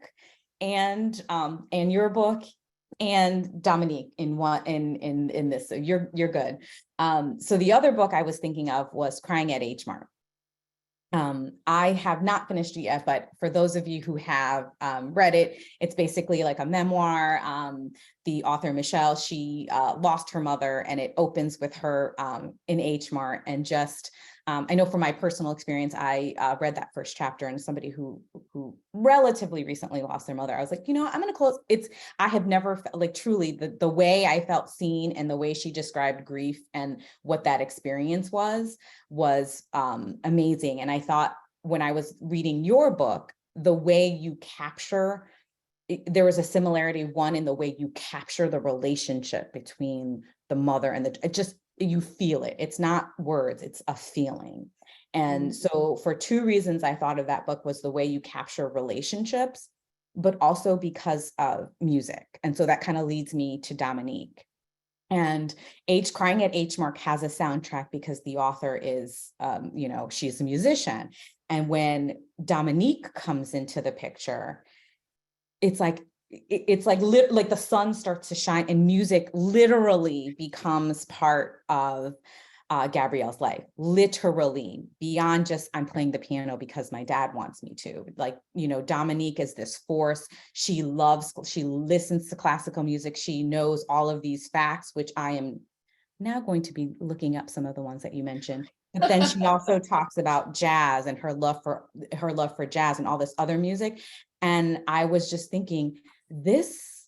and your book and Dominique in this. So you're good. So the other book I was thinking of was Crying at H Mart. I have not finished it yet, but for those of you who have read it, it's basically like a memoir. The author, Michelle, she lost her mother, and it opens with her in H Mart. And just, I know from my personal experience, I read that first chapter, and somebody who relatively recently lost their mother, I was like, I'm going to close. I have never felt like truly the way I felt seen, and the way she described grief and what that experience was amazing. And I thought when I was reading your book, the way you capture, there was a similarity, one, in the way you capture the relationship between the mother and you feel it. It's not words, it's a feeling. And so for two reasons, I thought of that book was the way you capture relationships, but also because of music. And so that kind of leads me to Dominique. And Crying at H Mart has a soundtrack because the author is, she's a musician. And when Dominique comes into the picture, it's like the sun starts to shine, and music literally becomes part of Gabrielle's life, literally, beyond just I'm playing the piano because my dad wants me to. Like, Dominique is this force. She listens to classical music. She knows all of these facts, which I am now going to be looking up some of the ones that you mentioned. But then she also talks about jazz and her love for jazz and all this other music. And I was just thinking, this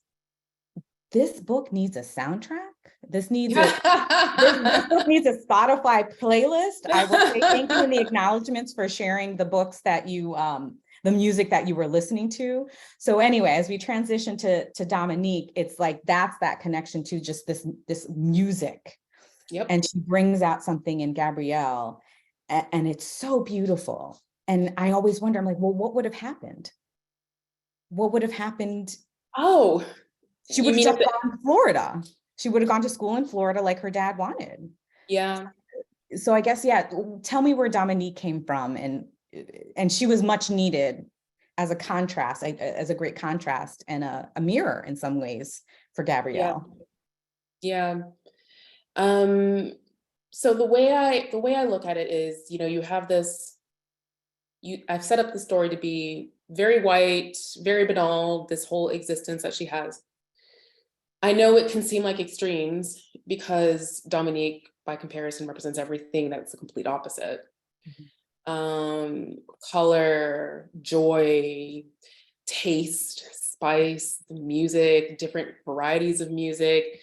book needs a soundtrack. This book needs a Spotify playlist. I will say thank you in the acknowledgements for sharing the books that you, the music that you were listening to. So anyway, as we transition to Dominique, it's like, that's that connection to just this music. Yep. And she brings out something in Gabrielle, and it's so beautiful. And I always wonder, I'm like, well, what would have happened? What would have happened? Oh, she would have just gone to Florida. She would have gone to school in Florida like her dad wanted. Yeah. So I guess, yeah, tell me where Dominique came from. And she was much needed as a contrast, as a great contrast and a mirror in some ways for Gabrielle. Yeah. So the way I look at it is, you have this, I've set up the story to be very white, very banal, this whole existence that she has. I know it can seem like extremes because Dominique, by comparison, represents everything that's the complete opposite. Color, joy, taste, spice, music, different varieties of music.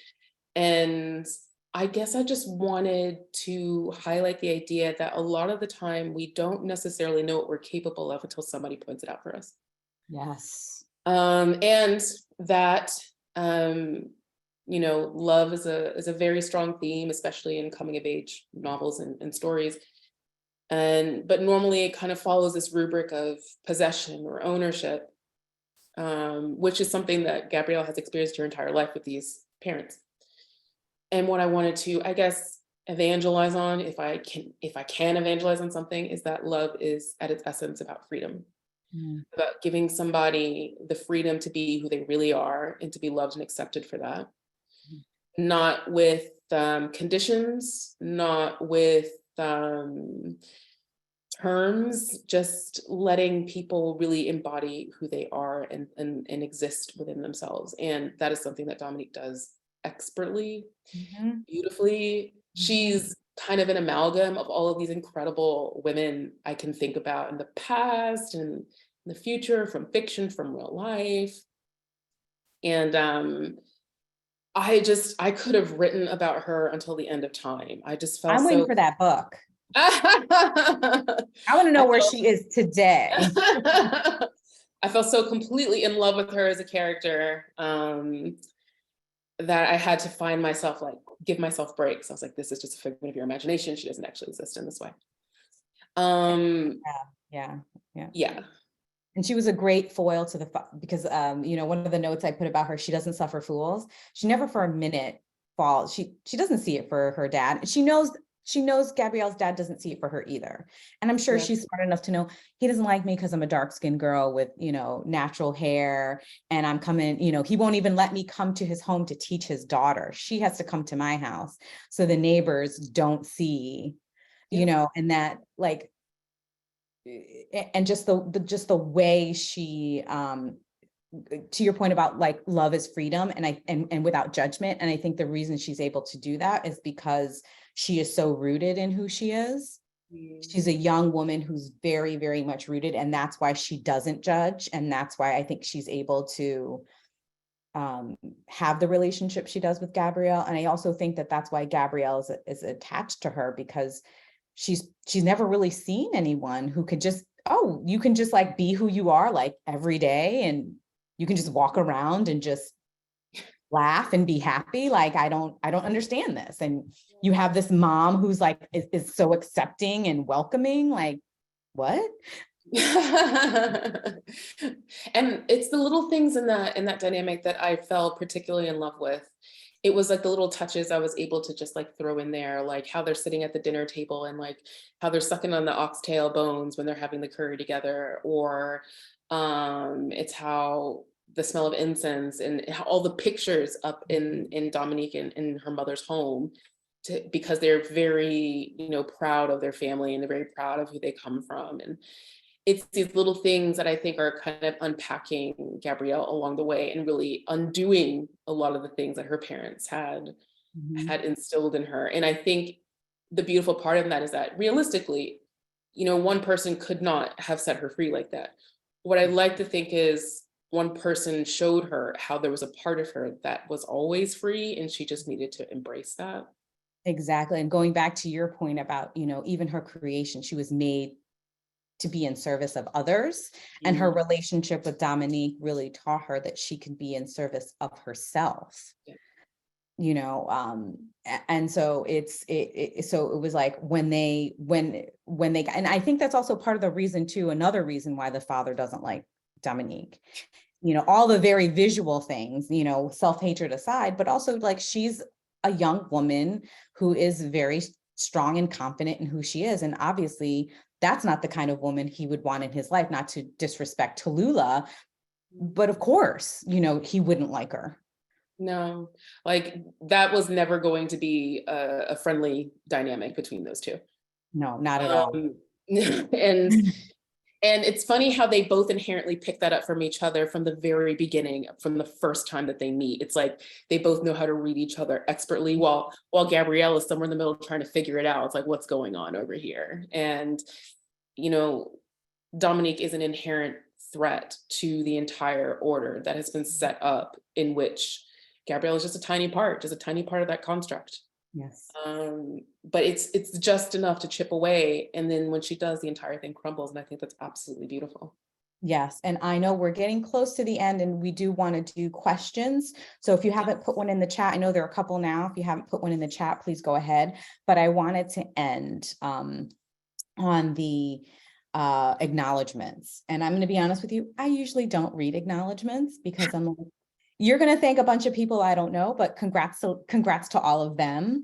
And I guess I just wanted to highlight the idea that a lot of the time we don't necessarily know what we're capable of until somebody points it out for us. Yes. And that, love is a very strong theme, especially in coming of age novels and stories. But normally it kind of follows this rubric of possession or ownership, which is something that Gabrielle has experienced her entire life with these parents. And what I wanted to, I guess, evangelize on, if I can evangelize on something, is that love is at its essence about freedom. About giving somebody the freedom to be who they really are and to be loved and accepted for that. Not with conditions, not with terms, just letting people really embody who they are and exist within themselves. And that is something that Dominique does expertly, beautifully. She's kind of an amalgam of all of these incredible women I can think about in the past and in the future, from fiction, from real life. And I could have written about her until the end of time. I just felt I'm waiting for that book. I want to know where she is today. I felt so completely in love with her as a character that I had to find myself, like, give myself breaks. I was like, this is just a figment of your imagination. She doesn't actually exist in this way. Yeah. And she was a great foil to because one of the notes I put about her, she doesn't suffer fools. She never for a minute falls. She doesn't see it for her dad. She knows Gabrielle's dad doesn't see it for her either. And I'm sure she's smart enough to know he doesn't like me because I'm a dark-skinned girl with, natural hair, and I'm coming, he won't even let me come to his home to teach his daughter. She has to come to my house so the neighbors don't see, and that, like, and just the way she, to your point about, like, love is freedom and without judgment. And I think the reason she's able to do that is because she is so rooted in who she is. She's a young woman who's very, very much rooted, and that's why she doesn't judge. And that's why I think she's able to have the relationship she does with Gabrielle. And I also think that that's why Gabrielle is attached to her, because she's never really seen anyone who could just, you can just, like, be who you are, like, every day, and you can just walk around and just laugh and be happy. Like, I don't understand this. And you have this mom who's like, is so accepting and welcoming. Like, what? And it's the little things in that dynamic that I fell particularly in love with. It was like the little touches I was able to just, like, throw in there, like how they're sitting at the dinner table and, like, how they're sucking on the oxtail bones when they're having the curry together, or it's how the smell of incense and how all the pictures up in Dominique and in her mother's home, because they're very, proud of their family, and they're very proud of who they come from. And it's these little things that I think are kind of unpacking Gabrielle along the way and really undoing a lot of the things that her parents had had instilled in her. And I think the beautiful part of that is that realistically, you know, one person could not have set her free like that. What I like to think is one person showed her how there was a part of her that was always free, and she just needed to embrace that. Exactly. And going back to your point about, you know, even her creation, she was made to be in service of others. And her relationship with Dominique really taught her that she could be in service of herself. Yeah. You know, and so so it was like when they and I think that's also part of the reason too, another reason why the father doesn't like Dominique, you know, all the very visual things, you know, self-hatred aside, but also like she's a young woman who is very strong and confident in who she is. And obviously that's not the kind of woman he would want in his life, not to disrespect Tallulah, but of course, you know, he wouldn't like her. No, like that was never going to be a friendly dynamic between those two. No, not at all. And it's funny how they both inherently pick that up from each other from the very beginning, from the first time that they meet. It's like they both know how to read each other expertly, while Gabrielle is somewhere in the middle trying to figure it out. It's like, what's going on over here? And, you know, Dominique is an inherent threat to the entire order that has been set up, in which Gabrielle is just a tiny part of that construct. Yes. But it's just enough to chip away, and then when she does, the entire thing crumbles, and I think that's absolutely beautiful. Yes, and I know we're getting close to the end, and we do want to do questions. So if you haven't put one in the chat, I know there are a couple now. If you haven't put one in the chat, please go ahead. But I wanted to end on the acknowledgements, and I'm going to be honest with you. I usually don't read acknowledgements because I'm like, you're going to thank a bunch of people I don't know, but congrats to all of them.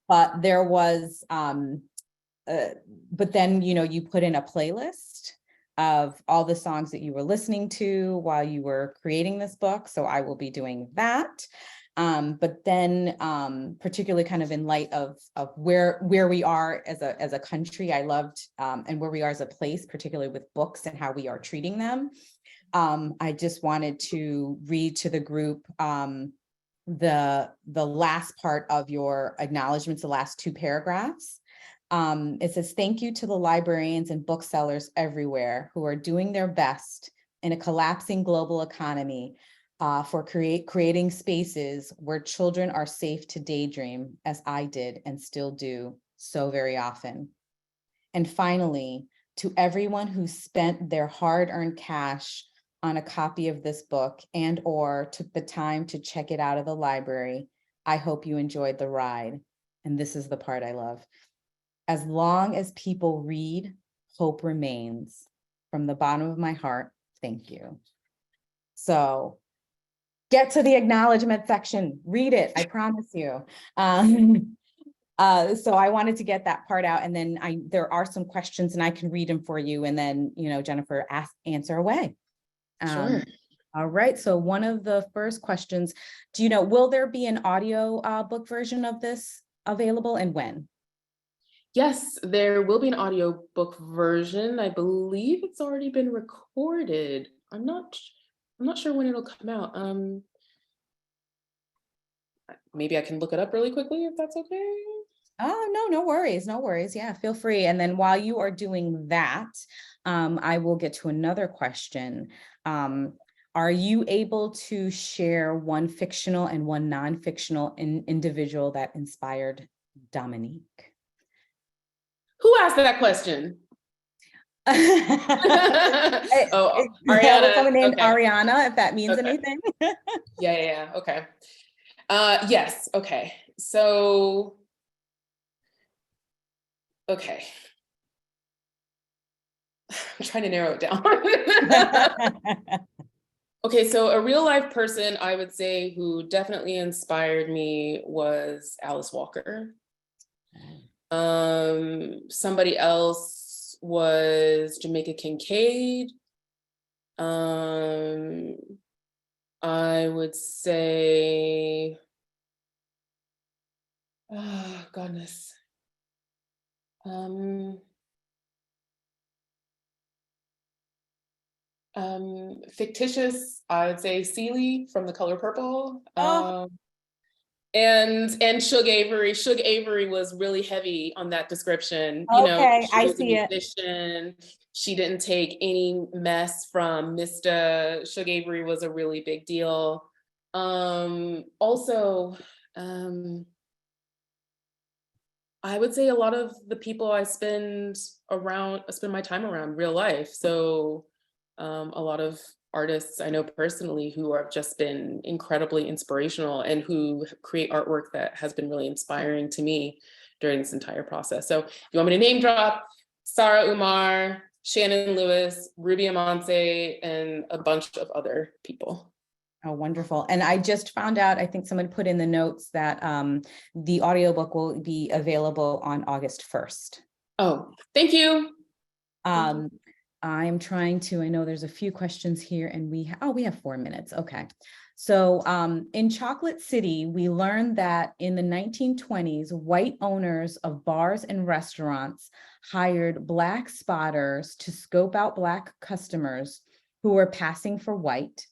But there was, but then, you know, you put in a playlist of all the songs that you were listening to while you were creating this book. So I will be doing that. But then, particularly kind of in light of where we are as a country, I loved, and where we are as a place, particularly with books and how we are treating them. I just wanted to read to the group the last part of your acknowledgements, the last two paragraphs. It says, thank you to the librarians and booksellers everywhere who are doing their best in a collapsing global economy for creating spaces where children are safe to daydream, as I did and still do so very often. And finally, to everyone who spent their hard-earned cash on a copy of this book and or took the time to check it out of the library, I hope you enjoyed the ride. And this is the part I love. As long as people read, hope remains. From the bottom of my heart, thank you. So get to the acknowledgement section, read it, I promise you. So I wanted to get that part out, and then there are some questions and I can read them for you, and then, you know, Jennifer, answer away. Sure. All right, so one of the first questions, do you know, will there be an audio book version of this available, and when? Yes, there will be an audiobook version. I believe it's already been recorded. I'm not sure when it'll come out. Maybe I can look it up really quickly if that's okay. Oh, no worries, no worries. Yeah, feel free. And then while you are doing that, I will get to another question. Are you able to share one fictional and one non-fictional individual that inspired Dominique? Who asked that question? Oh, Ariana. Someone named okay. Ariana, if that means anything. Yeah, okay. Yes, okay. So, okay. I'm trying to narrow it down. Okay, so a real life person I would say who definitely inspired me was Alice Walker. Somebody else was Jamaica Kincaid. I would say, oh goodness. Fictitious, I would say Celie from The Color Purple. And Shug Avery. Shug Avery was really heavy on that description. You know, Okay, she I was a see it. musician. She didn't take any mess from Mr. Shug Avery was a really big deal. Also, I would say a lot of the people I spend my time around real life. So a lot of artists I know personally who have just been incredibly inspirational and who create artwork that has been really inspiring to me during this entire process. So if you want me to name drop, Sarah Umar, Shannon Lewis, Ruby Amance, and a bunch of other people. Oh, wonderful. And I just found out, I think someone put in the notes that the audiobook will be available on August 1st. Oh, thank you. I'm trying to, I know there's a few questions here and we have 4 minutes. Okay. So in Chocolate City, we learned that in the 1920s, white owners of bars and restaurants hired Black spotters to scope out Black customers who were passing for white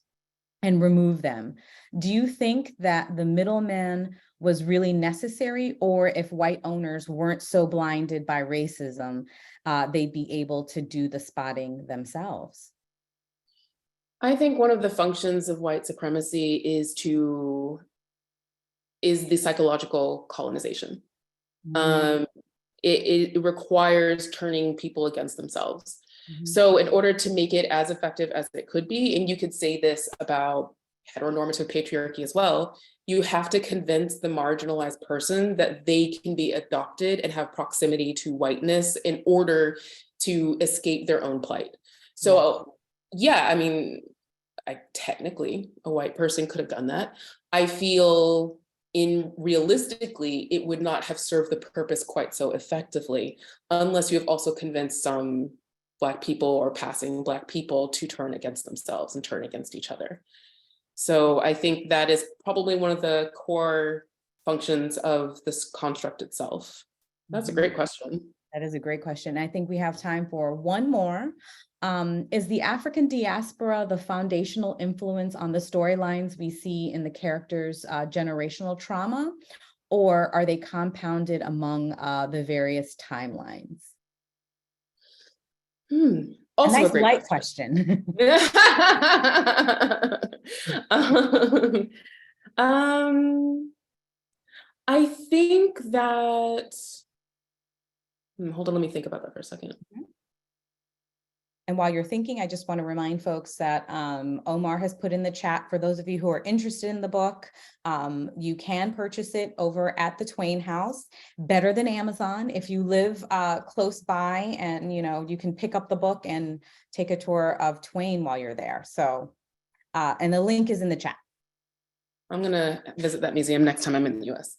and remove them. Do you think that the middleman was really necessary, or if white owners weren't so blinded by racism, they'd be able to do the spotting themselves? I think one of the functions of white supremacy is the psychological colonization. It requires turning people against themselves. So in order to make it as effective as it could be, and you could say this about heteronormative patriarchy as well, you have to convince the marginalized person that they can be adopted and have proximity to whiteness in order to escape their own plight. So yeah, I mean, technically a white person could have done that. I feel realistically, it would not have served the purpose quite so effectively unless you have also convinced some Black people or passing Black people to turn against themselves and turn against each other. So I think that is probably one of the core functions of this construct itself. That's a great question. That is a great question. I think we have time for one more. Is the African diaspora the foundational influence on the storylines we see in the characters' generational trauma, or are they compounded among the various timelines? Also a nice a great light question. I think that, hold on, let me think about that for a second. And while you're thinking, I just want to remind folks that Omar has put in the chat, for those of you who are interested in the book, you can purchase it over at the Twain House, better than Amazon. If you live close by, and you can pick up the book and take a tour of Twain while you're there. So, and the link is in the chat. I'm gonna visit that museum next time I'm in the US.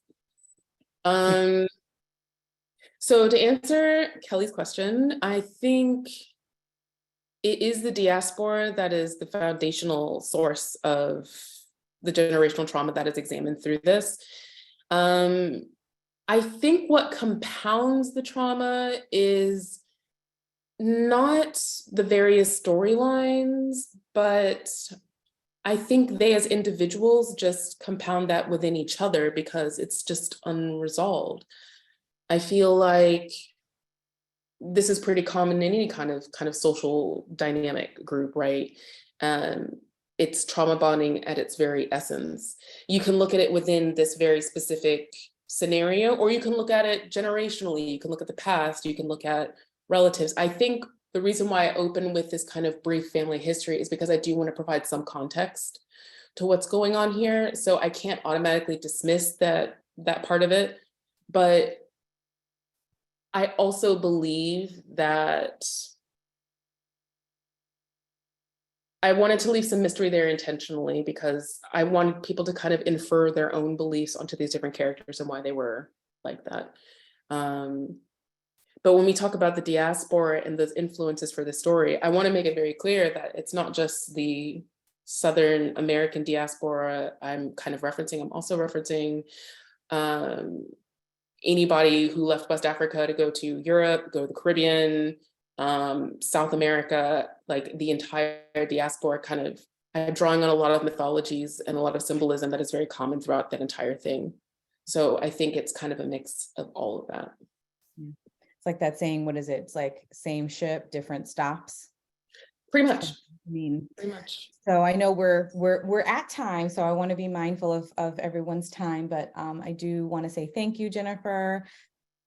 So to answer Kelly's question, I think it is the diaspora that is the foundational source of the generational trauma that is examined through this. I think what compounds the trauma is not the various storylines, but I think they as individuals just compound that within each other because it's just unresolved. I feel like this is pretty common in any kind of social dynamic group, right? It's trauma bonding at its very essence. You can look at it within this very specific scenario, or you can look at it generationally. You can look at the past, you can look at relatives. I think the reason why I open with this kind of brief family history is because I do want to provide some context to what's going on here. So I can't automatically dismiss that part of it, but I also believe that I wanted to leave some mystery there intentionally because I wanted people to kind of infer their own beliefs onto these different characters and why they were like that. But when we talk about the diaspora and those influences for the story, I want to make it very clear that it's not just the Southern American diaspora I'm kind of referencing. I'm also referencing anybody who left West Africa to go to Europe, go to the Caribbean, South America, like the entire diaspora I'm drawing on a lot of mythologies and a lot of symbolism that is very common throughout that entire thing. So I think it's kind of a mix of all of that. It's like that saying, what is it? It's like same ship, different stops. Pretty much. I mean, Pretty much. so I know we're at time, so I want to be mindful of everyone's time, but I do want to say thank you, Jennifer.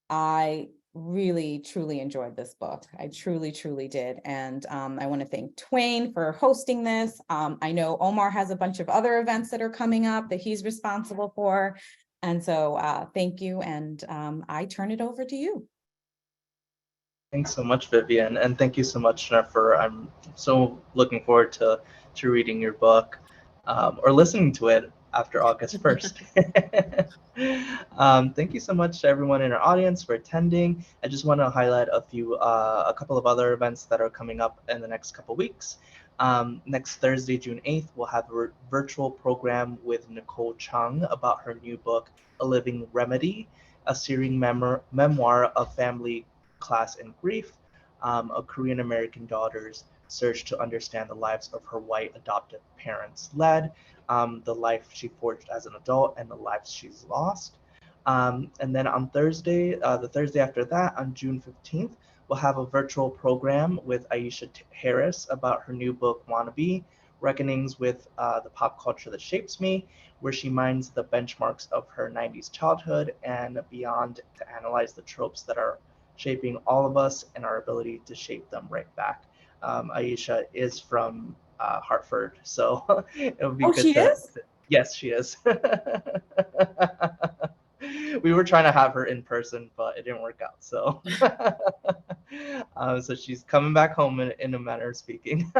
I really, truly enjoyed this book. I truly, truly did. And I want to thank Twain for hosting this. I know Omar has a bunch of other events that are coming up that he's responsible for. And so thank you. And I turn it over to you. Thanks so much, Vivian, and thank you so much, Jennifer. I'm so looking forward to reading your book, or listening to it after August 1st. Thank you so much to everyone in our audience for attending. I just want to highlight a couple of other events that are coming up in the next couple weeks. Next Thursday, June 8th, we'll have a virtual program with Nicole Chung about her new book, A Living Remedy, a searing memoir of family, class, and grief, a Korean American daughter's search to understand the lives of her white adoptive parents led, the life she forged as an adult, and the lives she's lost. And then on Thursday, the Thursday after that, on June 15th, we'll have a virtual program with Aisha Harris about her new book, Wannabe, Reckonings with the Pop Culture That Shapes Me, where she mines the benchmarks of her 90s childhood and beyond to analyze the tropes that are shaping all of us and our ability to shape them right back. Aisha is from Hartford, so it would be Oh, good she is? Yes, she is. We were trying to have her in person, but it didn't work out. So, so she's coming back home in a manner of speaking.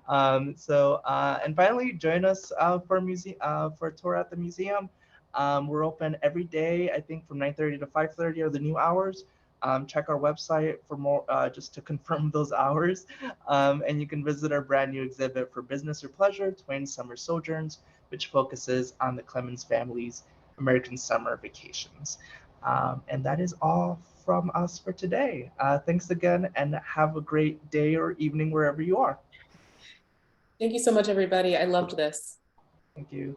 And finally, join us for a tour at the museum. We're open every day, I think, from 9:30 to 5:30 are the new hours. Check our website for more, just to confirm those hours. And you can visit our brand new exhibit for business or pleasure, Twain's Summer Sojourns, which focuses on the Clemens family's American summer vacations. And that is all from us for today. Thanks again, and have a great day or evening wherever you are. Thank you so much, everybody. I loved this. Thank you.